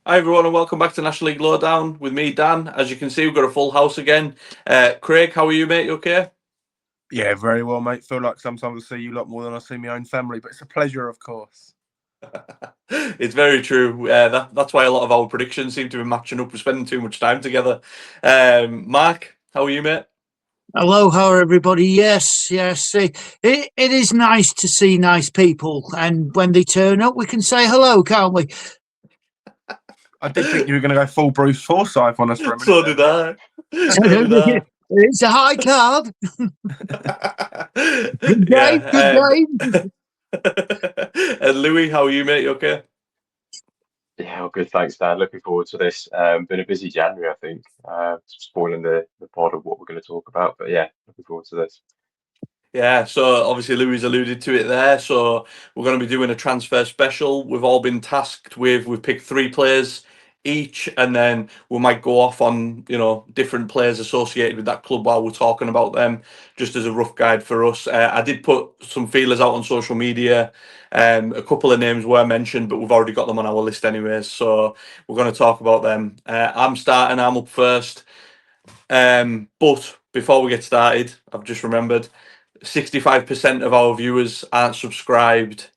Hi everyone and welcome back to National League Lowdown with me, Dan. As you can see, we've got a full house again. Craig, how are you, mate? You okay? Yeah, very well, mate. Feel like sometimes I see you a lot more than I see my own family, but it's a pleasure, of course. It's very true. That's why a lot of our predictions seem to be matching up. We're spending too much time together. Mark, how are you, mate? Aloha, everybody. Yes. It is nice to see nice people. And when they turn up, we can say hello, can't we? I did think you were going to go full Bruce Forsyth on us for a minute. So did I. So did I. It's a high card. Good game. And Louis, how are you, mate? You okay? Yeah, well, good. Thanks, Dan. Looking forward to this. Been a busy January, I think. Spoiling the pod of what we're going to talk about, but yeah, looking forward to this. Yeah, so obviously Louis alluded to it there. So we're going to be doing a transfer special. We've all been tasked we've picked 3 players each, and then we might go off on, different players associated with that club while we're talking about them, just as a rough guide for us. I did put some feelers out on social media. A couple of names were mentioned, but we've already got them on our list anyways. So we're going to talk about them. I'm starting. I'm up first. But before we get started, I've just remembered 65% of our viewers aren't subscribed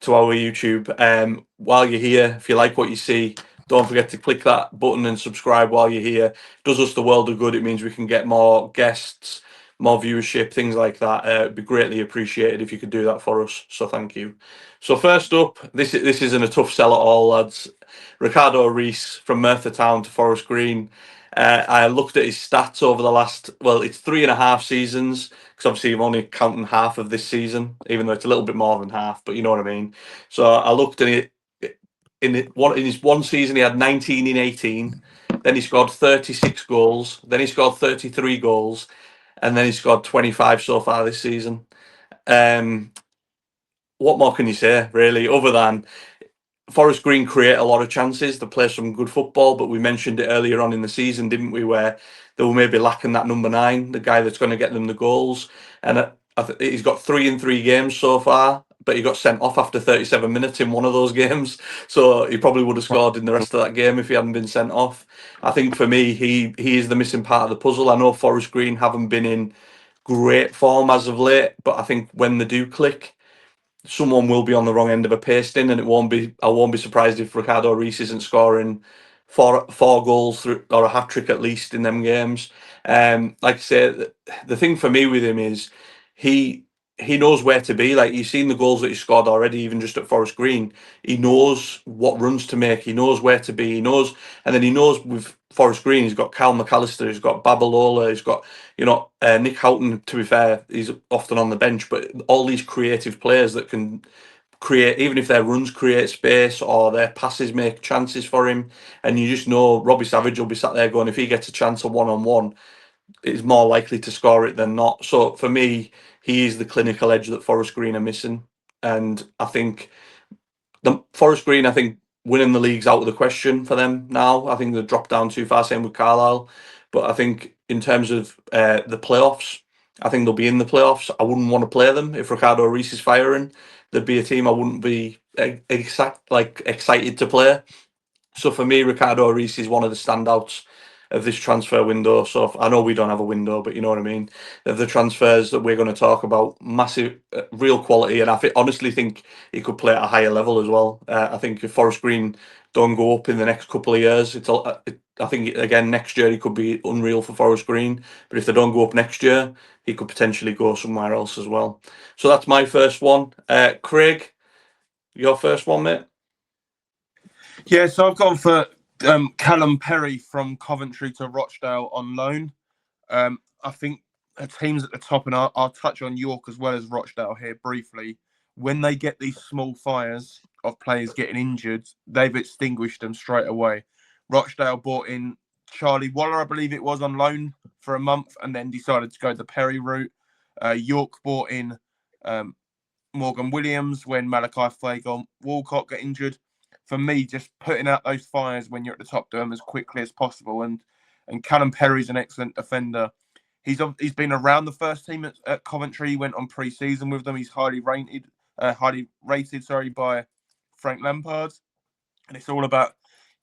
to our YouTube. While you're here, if you like what you see, don't forget to click that button and subscribe while you're here. It does us the world of good. It means we can get more guests, more viewership, things like that. It'd be greatly appreciated if you could do that for us. So thank you. So first up, this isn't a tough sell at all, lads. Ricardo Rees from Merthyr Town to Forest Green. I looked at his stats over the last, it's 3.5 seasons, because obviously I'm only counting half of this season, even though it's a little bit more than half, but you know what I mean. So I looked at it in his one season. He had 19 in 18, then he scored 36 goals, then he scored 33 goals, and then he scored 25 so far this season. What more can you say, really, other than Forest Green create a lot of chances. They play some good football, but we mentioned it earlier on in the season, didn't we, where they were maybe lacking that number 9, the guy that's going to get them the goals. And he's got 3 in 3 games so far, but he got sent off after 37 minutes in one of those games. So he probably would have scored in the rest of that game if he hadn't been sent off. I think for me, he is the missing part of the puzzle. I know Forest Green haven't been in great form as of late, but I think when they do click, someone will be on the wrong end of a pasting, and I won't be surprised if Ricardo Rees isn't scoring four goals or a hat trick at least in them games. Like I say, the thing for me with him is he knows where to be. Like, you've seen the goals that he scored already, even just at Forest Green. He knows what runs to make. He knows where to be. He knows, and then he knows with Forest Green, he's got Cal McAllister, he's got Babalola, he's got Nick Houghton. To be fair, he's often on the bench, but all these creative players that can create, even if their runs create space or their passes make chances for him, and you just know Robbie Savage will be sat there going, if he gets a chance of 1-on-1, is more likely to score it than not. So for me, he is the clinical edge that Forest Green are missing, and I think the Forest Green, winning the league's out of the question for them now. I think they've dropped down too far, same with Carlisle. But I think in terms of the playoffs, I think they'll be in the playoffs. I wouldn't want to play them if Ricardo Rees is firing. There'd be a team I wouldn't be excited to play. So for me, Ricardo Rees is one of the standouts of this transfer window. So I know we don't have a window, but you know what I mean. Of the transfers that we're going to talk about, massive, real quality, and honestly think he could play at a higher level as well. I think if Forest Green don't go up in the next couple of years, I think again next year he could be unreal for Forest Green. But if they don't go up next year, he could potentially go somewhere else as well. So that's my first one. Craig, your first one, mate. Yeah, so I've gone for Callum Perry from Coventry to Rochdale on loan. I think teams at the top, and I'll touch on York as well as Rochdale here briefly. When they get these small fires of players getting injured, they've extinguished them straight away. Rochdale bought in Charlie Waller, I believe it was, on loan for a month, and then decided to go the Perry route. York bought in Morgan Williams when Malachi Flake Walcott got injured. For me, just putting out those fires when you're at the top, do them as quickly as possible. And Callum Perry's an excellent defender. He's been around the first team at Coventry. He went on pre-season with them. He's highly rated by Frank Lampard. And it's all about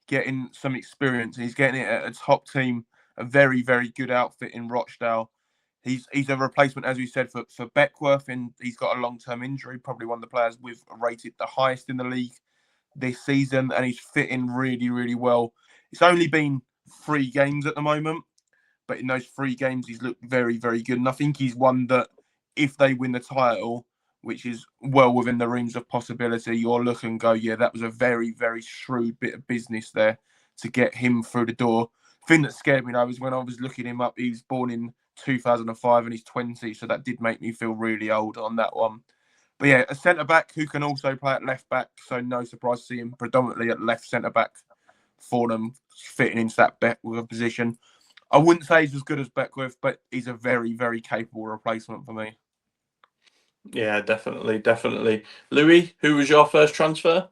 getting some experience. He's getting it at a top team, a very, very good outfit in Rochdale. He's a replacement, as we said, for Beckworth, and he's got a long-term injury, probably one of the players we've rated the highest in the league this season, and he's fitting really, really well. It's only been 3 games at the moment, but in those 3 games, he's looked very, very good. And I think he's one that, if they win the title, which is well within the realms of possibility, you'll look and go, yeah, that was a very, very shrewd bit of business there to get him through the door. The thing that scared me, though, was when I was looking him up, he was born in 2005 and he's 20, so that did make me feel really old on that one. But yeah, a centre-back who can also play at left-back, so no surprise to see him predominantly at left centre-back for them, fitting into that Beckworth position. I wouldn't say he's as good as Beckworth, but he's a very, very capable replacement for me. Yeah, definitely. Louis, who was your first transfer?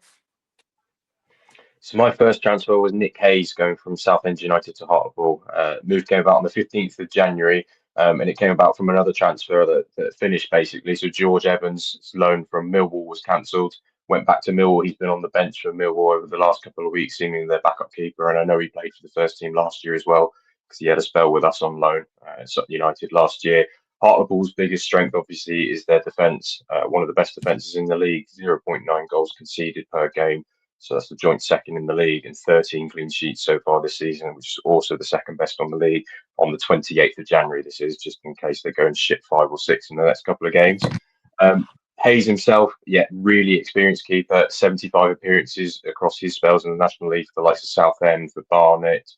So my first transfer was Nick Hayes, going from Southend United to Hartlepool. Move came about on the 15th of January, and it came about from another transfer that finished basically. So George Evans' loan from Millwall was cancelled, went back to Millwall. He's been on the bench for Millwall over the last couple of weeks, seemingly their backup keeper. And I know he played for the first team last year as well, because he had a spell with us on loan at Sutton United last year. Hartlepool's biggest strength, obviously, is their defence. One of the best defences in the league, 0.9 goals conceded per game. So that's the joint second in the league, and 13 clean sheets so far this season, which is also the second best on the league. On the 28th of January, this is, just in case they go and ship 5 or 6 in the next couple of games. Hayes himself, really experienced keeper, 75 appearances across his spells in the National League for the likes of Southend, for Barnet.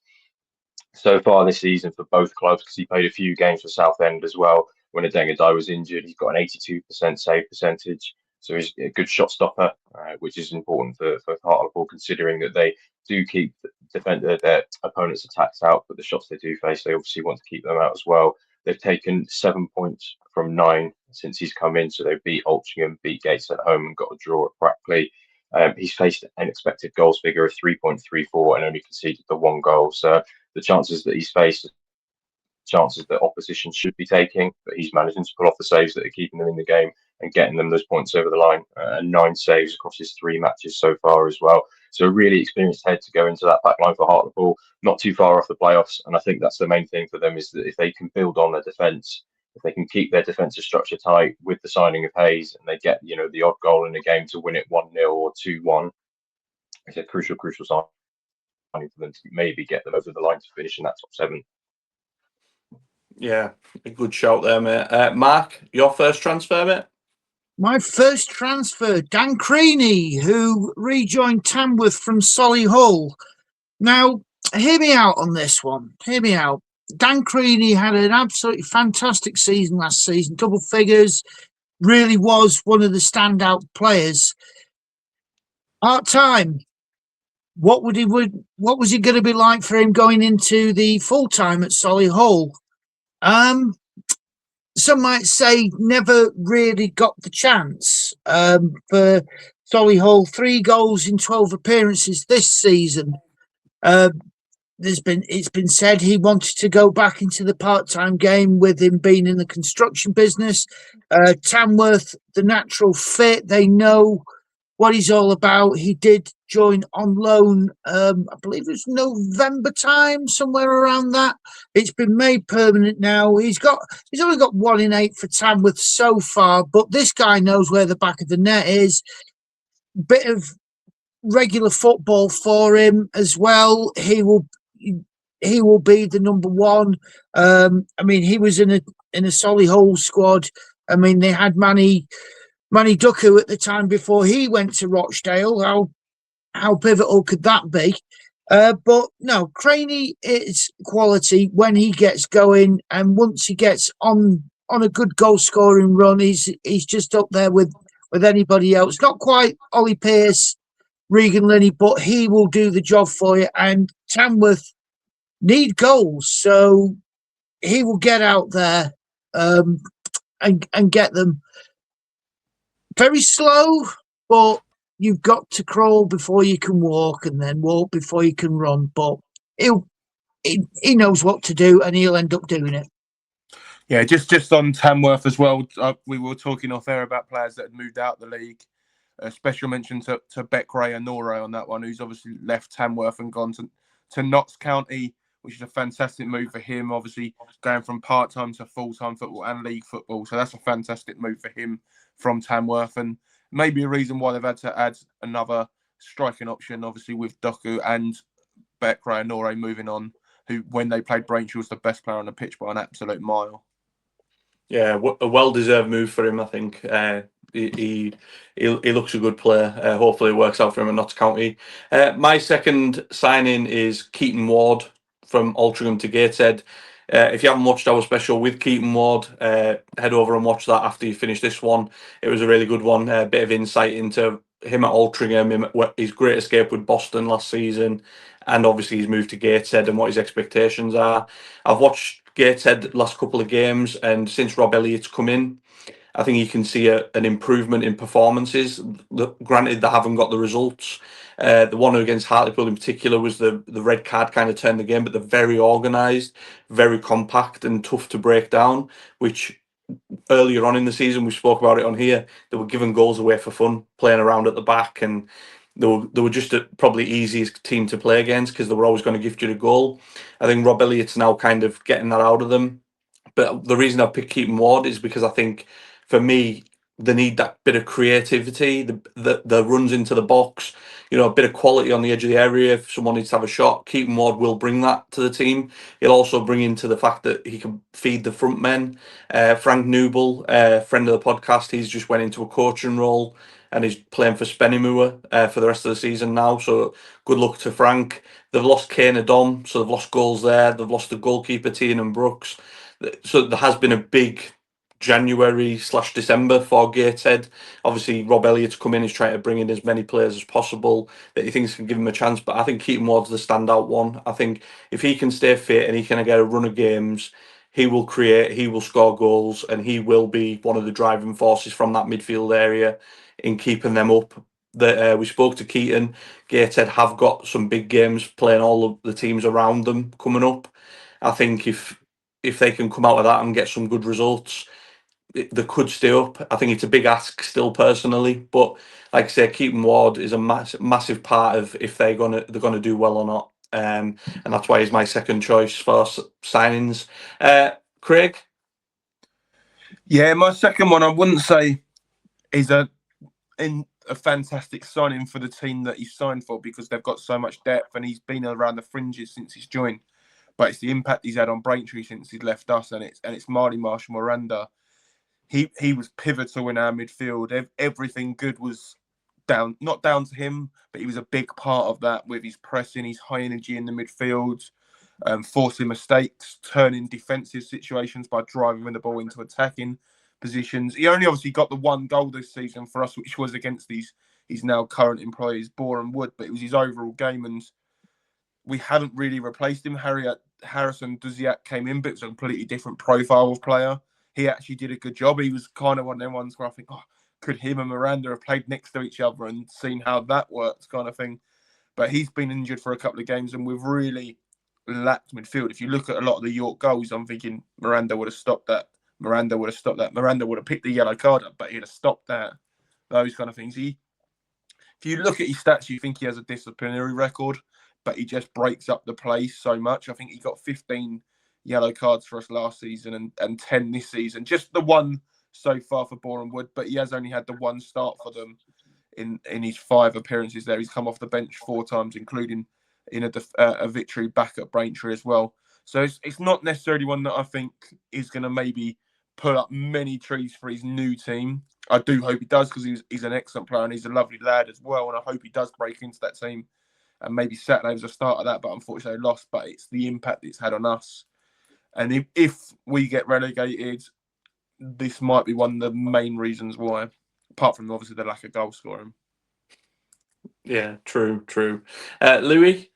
So far this season for both clubs, because he played a few games for Southend as well when Adengadai was injured. He's got an 82% save percentage. So he's a good shot stopper, which is important for Hartlepool, considering that they do keep their opponents' attacks out, but the shots they do face, they obviously want to keep them out as well. They've taken 7 points from 9 since he's come in. So they beat Altrincham, beat Gateshead at home, and got a draw at Brackley. He's faced an expected goals figure of 3.34 and only conceded the 1 goal. So the chances that he's faced, chances that opposition should be taking, but he's managing to pull off the saves that are keeping them in the game and getting them those points over the line. 9 saves across his 3 matches so far as well. So a really experienced head to go into that back line for Hartlepool, not too far off the playoffs. And I think that's the main thing for them, is that if they can build on their defence, if they can keep their defensive structure tight with the signing of Hayes, and they get, the odd goal in a game to win it 1-0 or 2-1, it's a crucial signing for them to maybe get them over the line to finish in that top 7. Yeah, a good shout there, mate. Mark, your first transfer, mate? My first transfer, Dan Creaney, who rejoined Tamworth from Solihull. Now, hear me out on this one. Hear me out. Dan Creaney had an absolutely fantastic season last season, double figures, really was one of the standout players. Part-time, what was it going to be like for him going into the full-time at Solihull? Some might say never really got the chance. For Solihull, 3 goals in 12 appearances this season. It's been said he wanted to go back into the part-time game, with him being in the construction business. Tamworth, the natural fit, they know what he's all about. He did join on loan, I believe it was November time, somewhere around that. It's been made permanent now. He's only got 1 in 8 for Tamworth so far, but this guy knows where the back of the net is. Bit of regular football for him as well. He will be the number 1. I mean, he was in a Solihull squad. I mean, they had Manny Ducku at the time before he went to Rochdale. How pivotal could that be? But no, Creaney is quality when he gets going, and once he gets on a good goal scoring run, he's just up there with anybody else. Not quite Ollie Pearce, Regan Linney, but he will do the job for you. And Tamworth need goals, so he will get out there and get them. Very slow, but you've got to crawl before you can walk, and then walk before you can run. But he knows what to do, and he'll end up doing it. Yeah, just on Tamworth as well. We were talking off air about players that had moved out the league. A special mention to Becray and Nore on that one, who's obviously left Tamworth and gone to Notts County, which is a fantastic move for him, obviously going from part-time to full-time football and league football. So that's a fantastic move for him from Tamworth, and maybe a reason why they've had to add another striking option, obviously with Doku and Becray and Nore moving on, who, when they played Braintree, was the best player on the pitch by an absolute mile. Yeah, a well-deserved move for him, I think. He looks a good player. Hopefully, it works out for him at Notts County. My second signing is Keaton Ward from Altrincham to Gateshead. If you haven't watched our special with Keaton Ward, head over and watch that after you finish this one. It was a really good one. A bit of insight into him at Altrincham, his great escape with Boston last season, and obviously his move to Gateshead and what his expectations are. I've watched Gateshead last couple of games, and since Rob Elliott's come in, I think you can see an improvement in performances. Granted, they haven't got the results. The one against Hartlepool in particular was the red card kind of turned the game, but they're very organised, very compact, and tough to break down, which earlier on in the season, we spoke about it on here, they were giving goals away for fun, playing around at the back, and they were just probably easiest team to play against because they were always going to gift you the goal. I think Rob Elliott's now kind of getting that out of them. But the reason I picked Keaton Ward is because I think, for me, they need that bit of creativity, the runs into the box, a bit of quality on the edge of the area. If someone needs to have a shot, Keaton Ward will bring that to the team. He'll also bring into the fact that he can feed the front men. Frank Newble, friend of the podcast, he's just went into a coaching role and he's playing for Spennymoor for the rest of the season now. So good luck to Frank. They've lost Kane Adom, so they've lost goals there. They've lost the goalkeeper, Tian and Brooks. So there has been a big January/December for Gateshead. Obviously, Rob Elliott's come in, he's trying to bring in as many players as possible that he thinks can give him a chance. But I think Keaton Ward's the standout one. I think if he can stay fit and he can get a run of games, he will create, he will score goals, and he will be one of the driving forces from that midfield area in keeping them up. We spoke to Keaton. Gateshead have got some big games playing all of the teams around them coming up. I think if they can come out of that and get some good results, they could stay up. I think it's a big ask still, personally, but like I say, Keaton Ward is a massive part of if they're gonna do well or not, and that's why he's my second choice for signings. Craig. Yeah, my second one, I wouldn't say is a fantastic signing for the team that he's signed for, because they've got so much depth and he's been around the fringes since he's joined. But it's the impact he's had on Braintree since he's left us, and it's Marley Marshall Miranda. He was pivotal in our midfield. Everything good was not down to him, but he was a big part of that with his pressing, his high energy in the midfield, forcing mistakes, turning defensive situations by driving the ball into attacking positions. He only obviously got the one goal this season for us, which was against his now current employees, Boreham Wood, but it was his overall game, and we haven't really replaced him. Harrison Duziak came in, but it was a completely different profile of player. He actually did a good job. He was kind of one of them ones where I think, could him and Miranda have played next to each other and seen how that works, kind of thing. But he's been injured for a couple of games, and we've really lacked midfield. If you look at a lot of the York goals, I'm thinking Miranda would have stopped that. Miranda would have picked the yellow card up, but he'd have stopped that. Those kind of things. If you look at his stats, you think he has a disciplinary record, but he just breaks up the play so much. I think he got 15 yellow cards for us last season and 10 this season. Just the one so far for Boreham Wood, but he has only had the one start for them in his 5 appearances there. He's come off the bench 4 times, including in a victory back at Braintree as well. So it's not necessarily one that I think is going to maybe pull up many trees for his new team. I do hope he does, because he's an excellent player and he's a lovely lad as well, and I hope he does break into that team. And maybe Saturday was a start of that, but unfortunately lost. But it's the impact it's had on us. And if we get relegated, this might be one of the main reasons why, apart from obviously the lack of goal scoring. Yeah, true. Louis?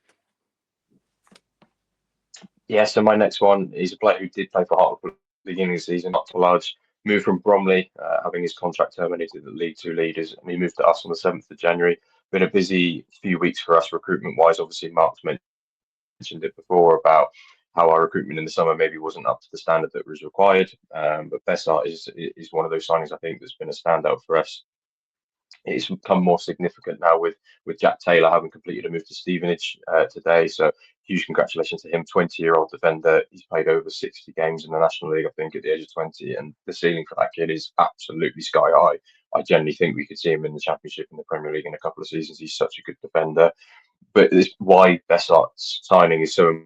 Yeah, so my next one is a player who did play for Hartlepool at the beginning of the season, Topallaj, moved from Bromley, having his contract terminated at League 2 leaders, and he moved to us on the 7th of January. Been a busy few weeks for us recruitment-wise. Obviously, Mark's mentioned it before about how our recruitment in the summer maybe wasn't up to the standard that was required. But Besart is one of those signings I think that's been a standout for us. it's become more significant now with Jack Taylor having completed a move to Stevenage today. So huge congratulations to him, 20-year-old defender. He's played over 60 games in the National League, I think, at the age of 20, and the ceiling for that kid is absolutely sky high. I generally think we could see him in the Championship in the Premier League in a couple of seasons. He's such a good defender. But it's why Besart's signing is so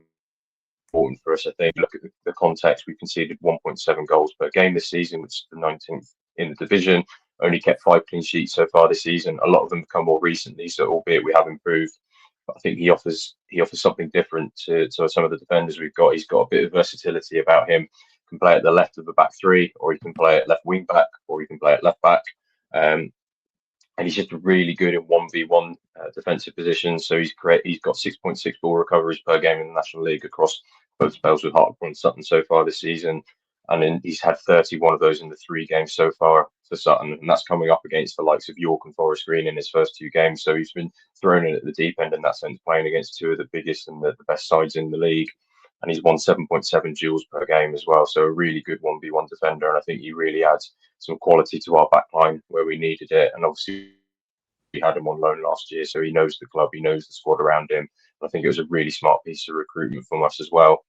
important for us. I think look at the context. We conceded 1.7 goals per game this season, which is the 19th in the division. Only kept 5 clean sheets so far this season. A lot of them have come more recently, so albeit we have improved, but I think he offers something different to some of the defenders we've got. He's got a bit of versatility about him. He can play at the left of the back three, or he can play at left wing back, or he can play at left back. And he's just really good in 1v1 defensive positions. So he's got 6.6 ball recoveries per game in the National League across both spells with Hartlepool and Sutton so far this season. And then he's had 31 of those in the 3 games so far for Sutton. And that's coming up against the likes of York and Forest Green in his first 2 games. So he's been thrown in at the deep end in that sense, playing against 2 of the biggest and the best sides in the league. And he's won 7.7 duels per game as well. So a really good 1v1 defender. And I think he really adds some quality to our back line where we needed it. And obviously we had him on loan last year, so he knows the club, he knows the squad around him. I think it was a really smart piece of recruitment from us as well.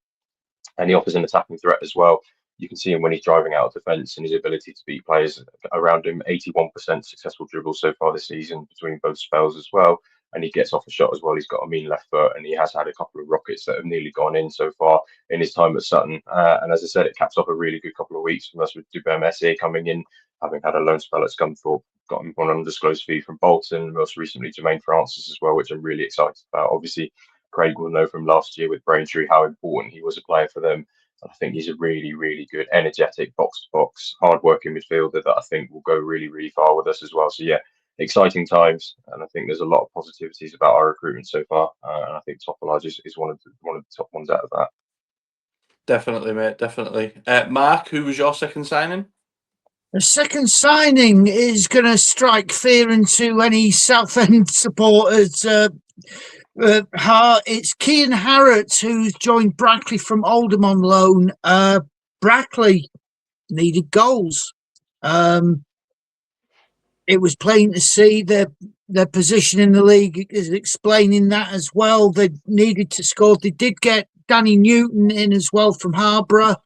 And he offers an attacking threat as well. You can see him when he's driving out of defence and his ability to beat players around him. 81% successful dribbles so far this season between both spells as well. And he gets off a shot as well. He's got a mean left foot, and he has had a couple of rockets that have nearly gone in so far in his time at Sutton. And as I said, it caps off a really good couple of weeks from us with Dubem Esse coming in, having had a loan spell at Scunthorpe, got him on an undisclosed fee from Bolton, most recently Jermaine Francis as well, which I'm really excited about. Obviously, Craig will know from last year with Braintree how important he was a player for them. I think he's a really, really good, energetic, box-to-box, hard-working midfielder that I think will go really, really far with us as well. So, yeah, exciting times, and I think there's a lot of positivities about our recruitment so far. And I think Topallaj is one of the top ones out of that. Definitely, mate, definitely. Mark, who was your second signing? The second signing is going to strike fear into any Southend supporters' heart. It's Kian Harratt, who's joined Brackley from Oldham on loan. Brackley needed goals. It was plain to see their position in the league is explaining that as well. They needed to score. They did get Danny Newton in as well from Harborough.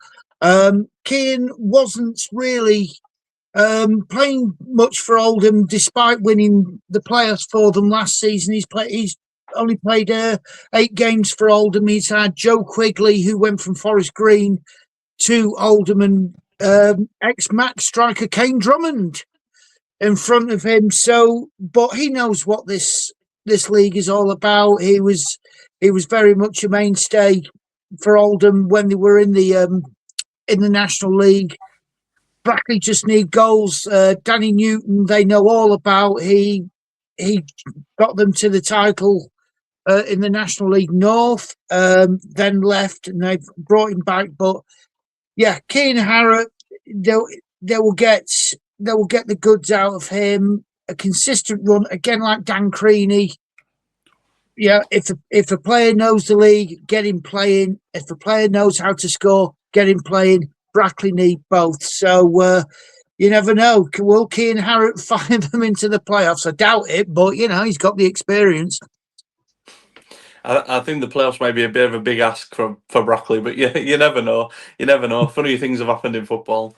Kian wasn't really playing much for Oldham, despite winning the playoffs for them last season. He's only played 8 games for Oldham. He's had Joe Quigley, who went from Forest Green to Oldham, and ex-Mac striker Kane Drummond in front of him. So, but he knows what this league is all about. He was very much a mainstay for Oldham when they were in the National League. Brackley just need goals. Danny Newton, they know all about. He got them to the title in the National League North, then left, and they've brought him back. But yeah, Kian Harratt, they will get the goods out of him. A consistent run again, like Dan Creaney. Yeah, if a player knows the league, get him playing. If a player knows how to score, get him playing. Brackley need both. So you never know. Will Kian Harratt fire them into the playoffs? I doubt it, but he's got the experience. I think the playoffs may be a bit of a big ask for Brackley, but you never know. You never know. Funny things have happened in football.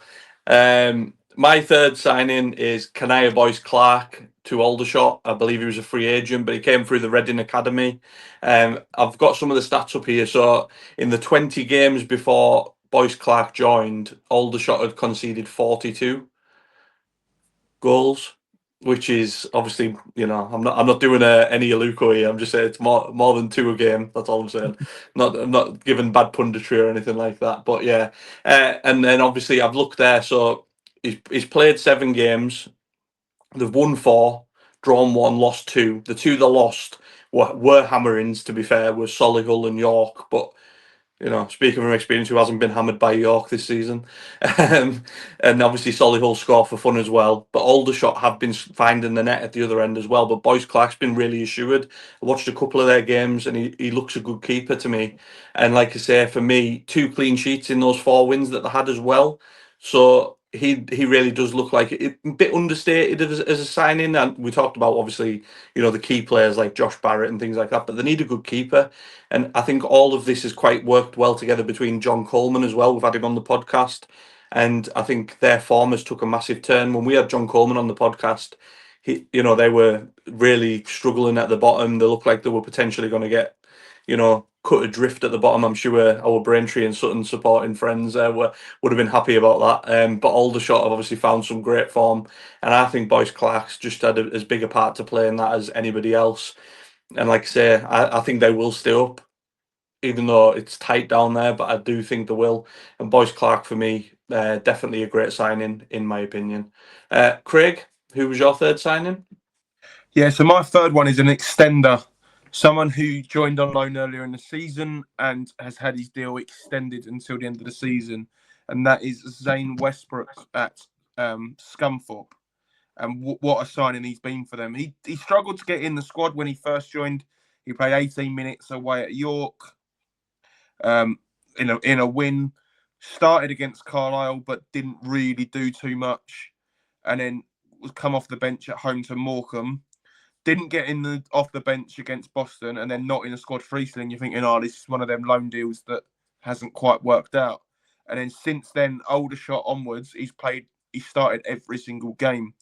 My third signing is Coniah Boyce-Clarke to Aldershot. I believe he was a free agent, but he came through the Reading Academy. I've got some of the stats up here. So in the 20 games before Boyce-Clarke joined, Aldershot had conceded 42 goals, which is obviously, I'm not doing any Aluko here. I'm just saying it's more than 2 a game. That's all I'm saying. I'm not giving bad punditry or anything like that. But yeah, and then obviously I've looked there. So he's played 7 games. They've won 4, drawn 1, lost 2. The 2 they lost were hammerings. To be fair, were Solihull and York, but. Speaking from experience, who hasn't been hammered by York this season? And obviously Solihull score for fun as well. But Aldershot have been finding the net at the other end as well. But Boyce-Clarke's been really assured. I watched a couple of their games and he looks a good keeper to me. And like I say, for me, 2 clean sheets in those 4 wins that they had as well. So he really does look like a bit understated as a signing. And we talked about, obviously, the key players like Josh Barrett and things like that, but they need a good keeper. And I think all of this has quite worked well together between John Coleman as well. We've had him on the podcast, and I think their form has took a massive turn. When we had John Coleman on the podcast, they were really struggling at the bottom. They looked like they were potentially going to get, cut adrift at the bottom. I'm sure our Braintree and Sutton supporting friends would have been happy about that. But Aldershot have obviously found some great form, and I think Boyce-Clarke's just had as big a part to play in that as anybody else. And like I say, I think they will stay up, even though it's tight down there. But I do think they will. And Boyce-Clarke for me, definitely a great signing in my opinion. Craig, who was your third signing? Yeah, so my third one is an extender. Someone who joined on loan earlier in the season and has had his deal extended until the end of the season, and that is Zain Westbrooke at Scunthorpe. And what a signing he's been for them. He struggled to get in the squad when he first joined. He played 18 minutes away at York in a win. Started against Carlisle, but didn't really do too much. And then was come off the bench at home to Morecambe. Didn't get off the bench against Boston, and then not in the squad for Eastland. You're thinking, this is one of them loan deals that hasn't quite worked out. And then since then, Aldershot onwards, he started every single game,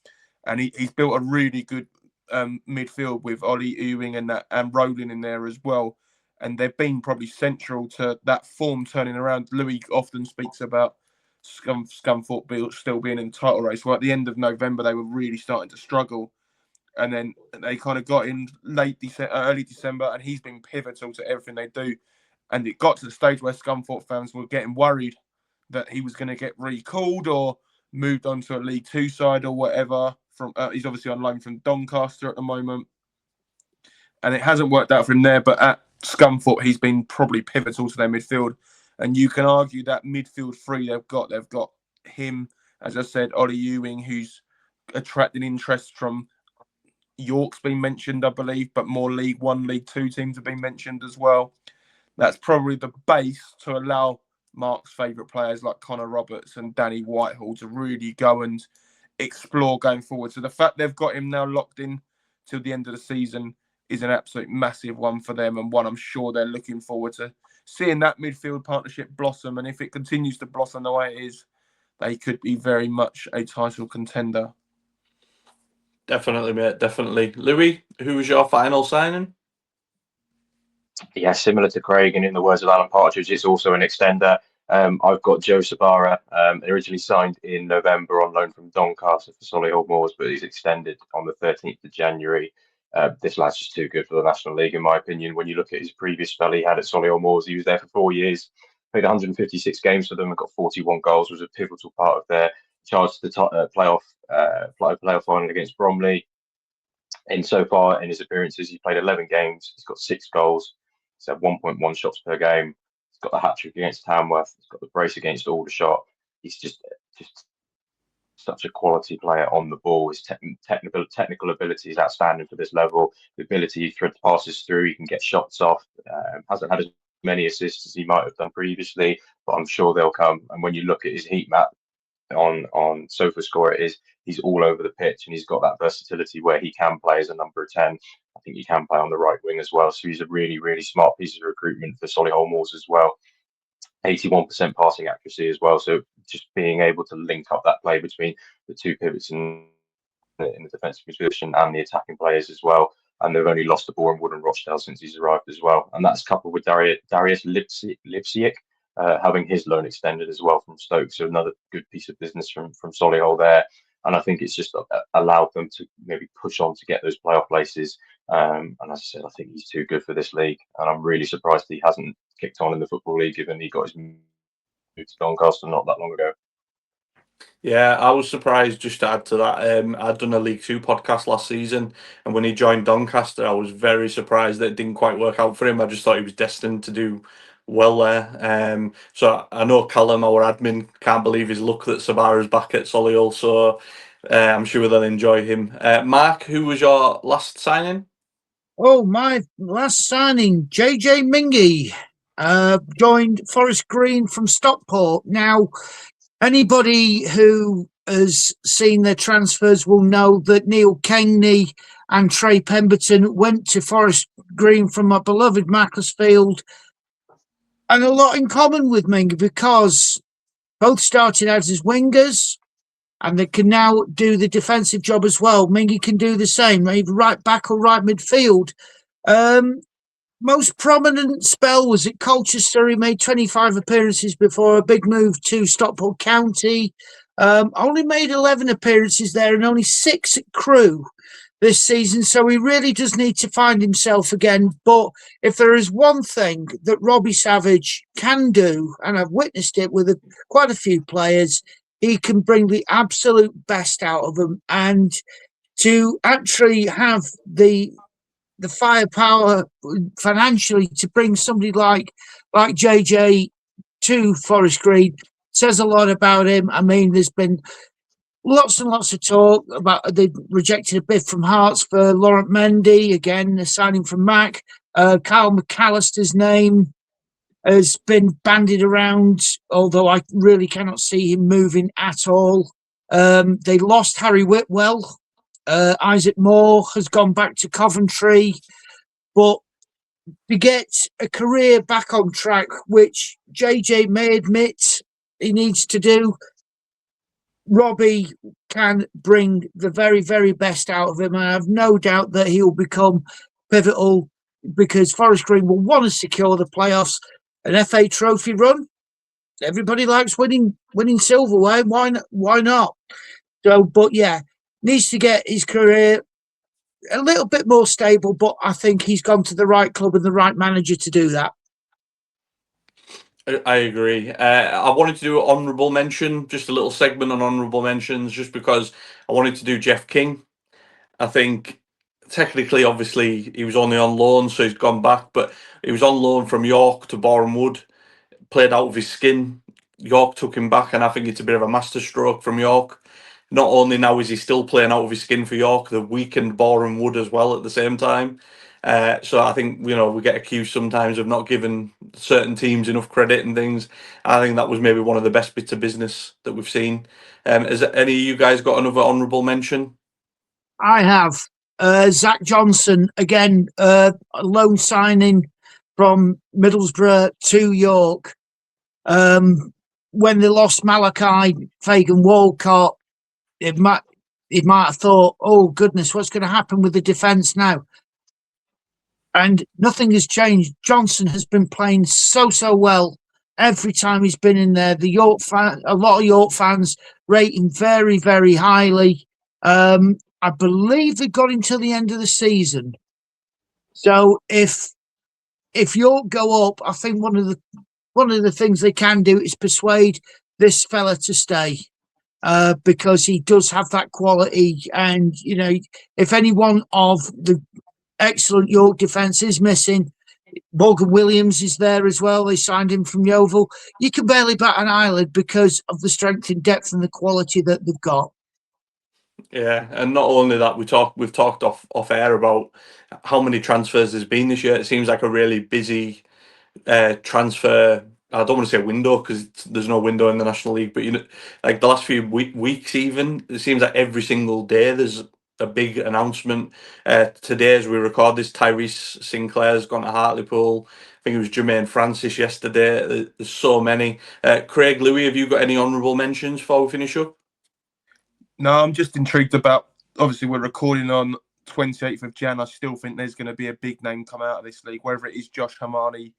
and he's built a really good midfield with Ollie Ewing and Rowling in there as well. And they've been probably central to that form turning around. Louis often speaks about Scunthorpe still being in the title race. Well, at the end of November, they were really starting to struggle. And then they kind of got in early December, and he's been pivotal to everything they do. And it got to the stage where Scunthorpe fans were getting worried that he was going to get recalled or moved on to a League Two side or whatever. He's obviously on loan from Doncaster at the moment, and it hasn't worked out for him there. But at Scunthorpe, he's been probably pivotal to their midfield. And you can argue that midfield three they've got him, as I said, Ollie Ewing, who's attracting interest from York's been mentioned, I believe, but more League One, League Two teams have been mentioned as well. That's probably the base to allow Mark's favourite players like Connor Roberts and Danny Whitehall to really go and explore going forward. So the fact they've got him now locked in till the end of the season is an absolute massive one for them, and one I'm sure they're looking forward to seeing that midfield partnership blossom. And if it continues to blossom the way it is, they could be very much a title contender. Definitely, mate. Definitely. Louis, who was your final signing? Yeah, similar to Craig, and in the words of Alan Partridge, it's also an extender. I've got Joe Sbarra, originally signed in November on loan from Doncaster for Solihull Moors, but he's extended on the 13th of January. This lad's just too good for the National League, in my opinion. When you look at his previous spell he had at Solihull Moors, he was there for 4 years, played 156 games for them and got 41 goals, was a pivotal part of their charge to the playoff final against Bromley. Insofar in his appearances, he's played 11 games, he's got 6 goals, he's had 1.1 shots per game, he's got the hat-trick against Tamworth, he's got the brace against Aldershot. He's just such a quality player on the ball. His technical ability is outstanding for this level. The ability to thread passes through, he can get shots off. Hasn't had as many assists as he might have done previously, but I'm sure they'll come. And when you look at his heat map on SofaScore, he's all over the pitch, and he's got that versatility where he can play as a number 10. I think he can play on the right wing as well. So he's a really, really smart piece of recruitment for Solihull Moors as well. 81% passing accuracy as well. So just being able to link up that play between the two pivots in the defensive position and the attacking players as well. And they've only lost the Boreham and Rochdale since he's arrived as well. And that's coupled with Darius Lipsiak having his loan extended as well from Stoke. So another good piece of business from Solihull there. And I think it's just allowed them to maybe push on to get those playoff places. And as I said, I think he's too good for this league. And I'm really surprised he hasn't kicked on in the Football League, given he got his move to Doncaster not that long ago. Yeah, I was surprised, just to add to that. I'd done a League Two podcast last season, and when he joined Doncaster, I was very surprised that it didn't quite work out for him. I just thought he was destined to do well there. So I know Callum, our admin, can't believe his luck that Sbarra's back at Solihull, so I'm sure they'll enjoy him. Mark, who was your last signing? Oh, my last signing, JJ Mingi, joined Forest Green from Stockport. Now, Anybody who has seen their transfers will know that Neil Keagney and Trey Pemberton went to Forest Green from my beloved Macclesfield, and a lot in common with Mingi because both started out as wingers and they can now do the defensive job as well. Mingi can do the same, either right back or right midfield. Most prominent spell was at Colchester. He made 25 appearances before a big move to Stockport County. Only made 11 appearances there and only 6 at Crewe this season. So he really does need to find himself again. But if there is one thing that Robbie Savage can do, and I've witnessed it with quite a few players, he can bring the absolute best out of them. And to actually have the firepower financially to bring somebody like JJ to Forest Green says a lot about him. I mean, there's been lots and lots of talk about they rejected a bid from Hearts for Laurent Mendy, again, a signing from Mac. Kyle McAllister's name has been bandied around, although I really cannot see him moving at all. They lost Harry Whitwell. Isaac Moore has gone back to Coventry, but to get a career back on track, which JJ may admit he needs to do, Robbie can bring the very, very best out of him. And I have no doubt that he'll become pivotal because Forest Green will want to secure the playoffs, an FA Trophy run. Everybody likes winning silverware. Why not? So, but yeah, needs to get his career a little bit more stable, but I think he's gone to the right club and the right manager to do that. I agree. I wanted to do an honourable mention, just a little segment on honourable mentions, just because I wanted to do Jeff King. I think technically, obviously, he was only on loan, so he's gone back, but he was on loan from York to Boreham Wood, played out of his skin. York took him back, and I think it's a bit of a masterstroke from York. Not only now is he still playing out of his skin for York, the weakened Boreham Wood as well at the same time. So I think, we get accused sometimes of not giving certain teams enough credit and things. I think that was maybe one of the best bits of business that we've seen. Has any of you guys got another honourable mention? I have. Zach Johnson, again, a loan signing from Middlesbrough to York. When they lost Malachi, Fagan Walcott, it might have thought, oh, goodness, what's going to happen with the defence now? And nothing has changed. Johnson has been playing so well every time he's been in there. A lot of York fans rate him very, very highly. I believe they got him till the end of the season. So if York go up, I think one of the things they can do is persuade this fella to stay. Because he does have that quality, and if any one of the excellent York defence is missing, Morgan Williams is there as well. They signed him from Yeovil. You can barely bat an eyelid because of the strength and depth and the quality that they've got. Yeah, and not only that, we've talked off air about how many transfers there's been this year. It seems like a really busy transfer. I don't want to say window because there's no window in the National League, but like the last few weeks, even it seems like every single day there's a big announcement. Today, as we record this, Tyrese Sinclair's gone to Hartlepool. I think it was Jermaine Francis yesterday. There's so many. Craig, Louis, have you got any honourable mentions before we finish up? No, I'm just intrigued about. Obviously, we're recording on 28th of Jan. I still think there's going to be a big name come out of this league, whether it is Josh Hamani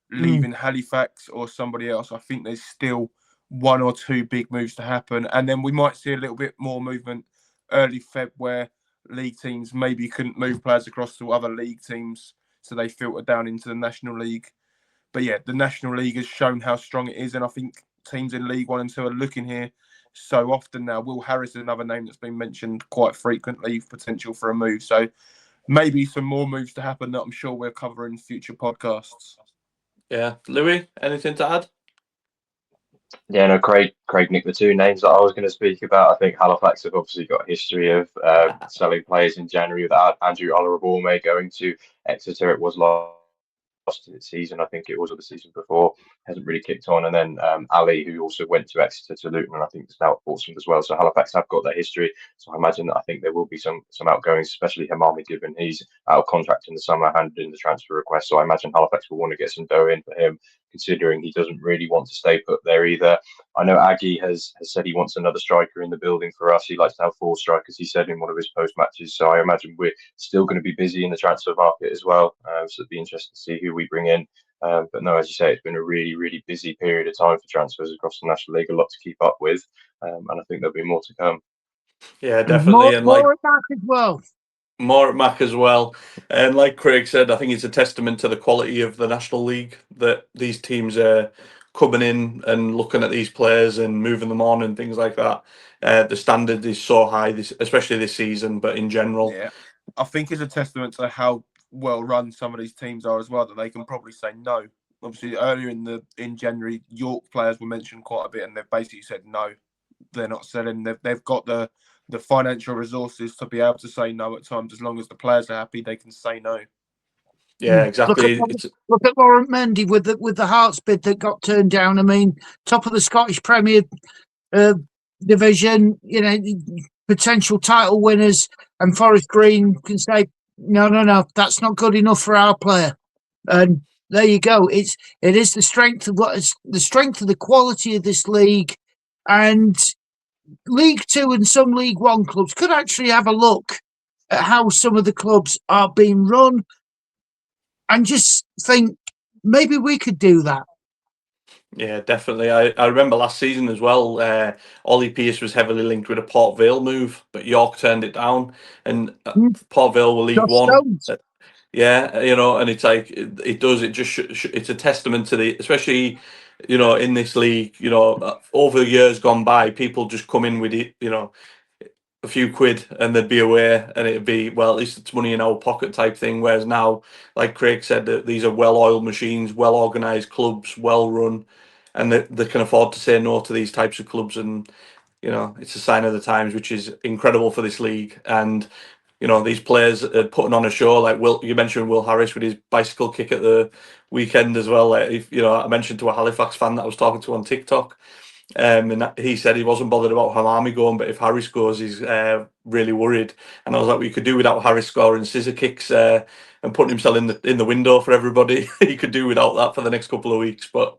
leaving Halifax or somebody else. I think there's still one or two big moves to happen, and then we might see a little bit more movement early Feb where league teams maybe couldn't move players across to other league teams, so they filter down into the National League. But yeah, the National League has shown how strong it is, and I think teams in League 1 and 2 are looking here so often now. Will Harris is another name that's been mentioned quite frequently, potential for a move. So maybe some more moves to happen that I'm sure we'll cover in future podcasts. Yeah, Louis, anything to add? Yeah, no, Craig nicked the two names that I was going to speak about. I think Halifax have obviously got a history of selling players in January. That Andrew Honourable may going to Exeter. It was last season, I think it was, or the season before, hasn't really kicked on. And then Ali, who also went to Exeter to Luton, and I think is now at Portsmouth as well. So Halifax have got their history. So I imagine that I think there will be some outgoings, especially Hamami, given he's out of contract in the summer, handed in the transfer request. So I imagine Halifax will want to get some dough in for him, considering he doesn't really want to stay put there either. I know Aggie has said he wants another striker in the building for us. He likes to have 4 strikers, he said in one of his post matches. So I imagine we're still going to be busy in the transfer market as well. So it'd be interesting to see who we bring in. But no, as you say, it's been a really, really busy period of time for transfers across the National League, a lot to keep up with. And I think there'll be more to come. Yeah, definitely. And more at back as well. More at Mac as well. And like Craig said, I think it's a testament to the quality of the National League that these teams are coming in and looking at these players and moving them on and things like that. The standard is so high, especially this season, but in general. Yeah, I think it's a testament to how well run some of these teams are as well, that they can probably say no. Obviously, earlier in January, York players were mentioned quite a bit, and they've basically said no, they're not selling. They've got the financial resources to be able to say no at times. As long as the players are happy, they can say no. Yeah, exactly. Look at Laurent Mendy with the Hearts bid that got turned down. I mean, top of the Scottish Premier Division, potential title winners, and Forest Green can say, no, that's not good enough for our player. And there you go. It is the strength of the quality of this league, and League Two and some League One clubs could actually have a look at how some of the clubs are being run, and just think maybe we could do that. Yeah, definitely. I remember last season as well, Ollie Pearce was heavily linked with a Port Vale move, but York turned it down, and Port Vale were League One. Yeah, and it's like it's a testament to especially, in this league, over the years gone by, people just come in with it, a few quid and they'd be away, and it'd be, well, at least it's money in our pocket type thing. Whereas now, like Craig said, that these are well-oiled machines, well-organised clubs, well-run, and they can afford to say no to these types of clubs. And it's a sign of the times, which is incredible for this league. And these players are putting on a show. Like you mentioned Will Harris with his bicycle kick at the weekend as well. Like, I mentioned to a Halifax fan that I was talking to on TikTok. And he said he wasn't bothered about Hamami going, but if Harry scores, he's really worried. And I was like, we could do without Harry scoring scissor kicks and putting himself in the window for everybody. He could do without that for the next couple of weeks. The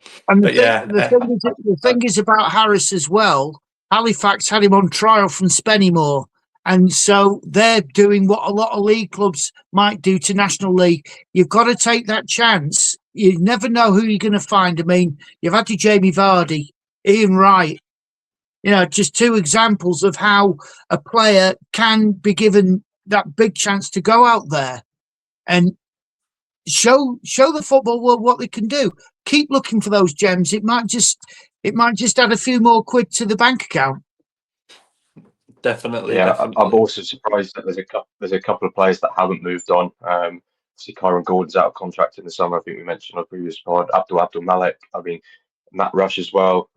thing is about Harris as well. Halifax had him on trial from Spennymoor, and so they're doing what a lot of league clubs might do to National League. You've got to take that chance. You never know who you're going to find. I mean, you've had your Jamie Vardy, Ian Wright, just 2 examples of how a player can be given that big chance to go out there and show the football world what they can do. Keep looking for those gems. It might just add a few more quid to the bank account. Definitely. Yeah, definitely. I'm also surprised that there's a couple of players that haven't moved on. See, Kyron Gordon's out of contract in the summer. I think we mentioned on the previous pod. Abdul Malik. I mean, Matt Rush as well.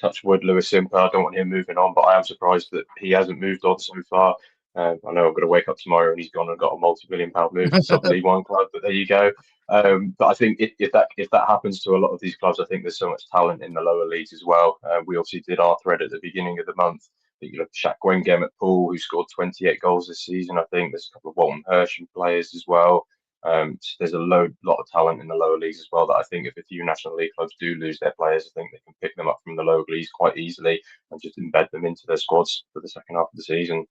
Touchwood, Lewis Simper. I don't want him moving on, but I am surprised that he hasn't moved on so far. I know I'm going to wake up tomorrow and he's gone and got a multi-million-pound move to Sutton League One club. But there you go. But I think if that happens to a lot of these clubs, I think there's so much talent in the lower leagues as well. We obviously did our thread at the beginning of the month. You look at Shaq Wengem at Poole, who scored 28 goals this season. I think there's a couple of Walton Hersham players as well. So there's a lot of talent in the lower leagues as well, that I think if a few National League clubs do lose their players, I think they can pick them up from the lower leagues quite easily and just embed them into their squads for the second half of the season.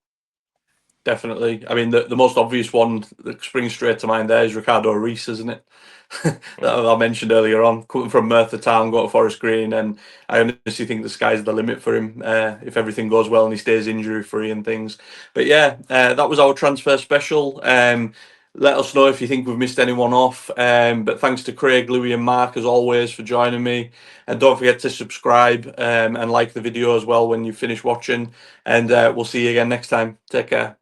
Definitely. I mean, the most obvious one that springs straight to mind there is Ricardo Rees, isn't it? That I mentioned earlier on, coming from Merthyr Town, go to Forest Green, and I honestly think the sky's the limit for him if everything goes well and he stays injury-free and things. But yeah, that was our transfer special. Let us know if you think we've missed anyone off. But thanks to Craig, Louis and Mark, as always, for joining me. And don't forget to subscribe and like the video as well when you finish watching. And we'll see you again next time. Take care.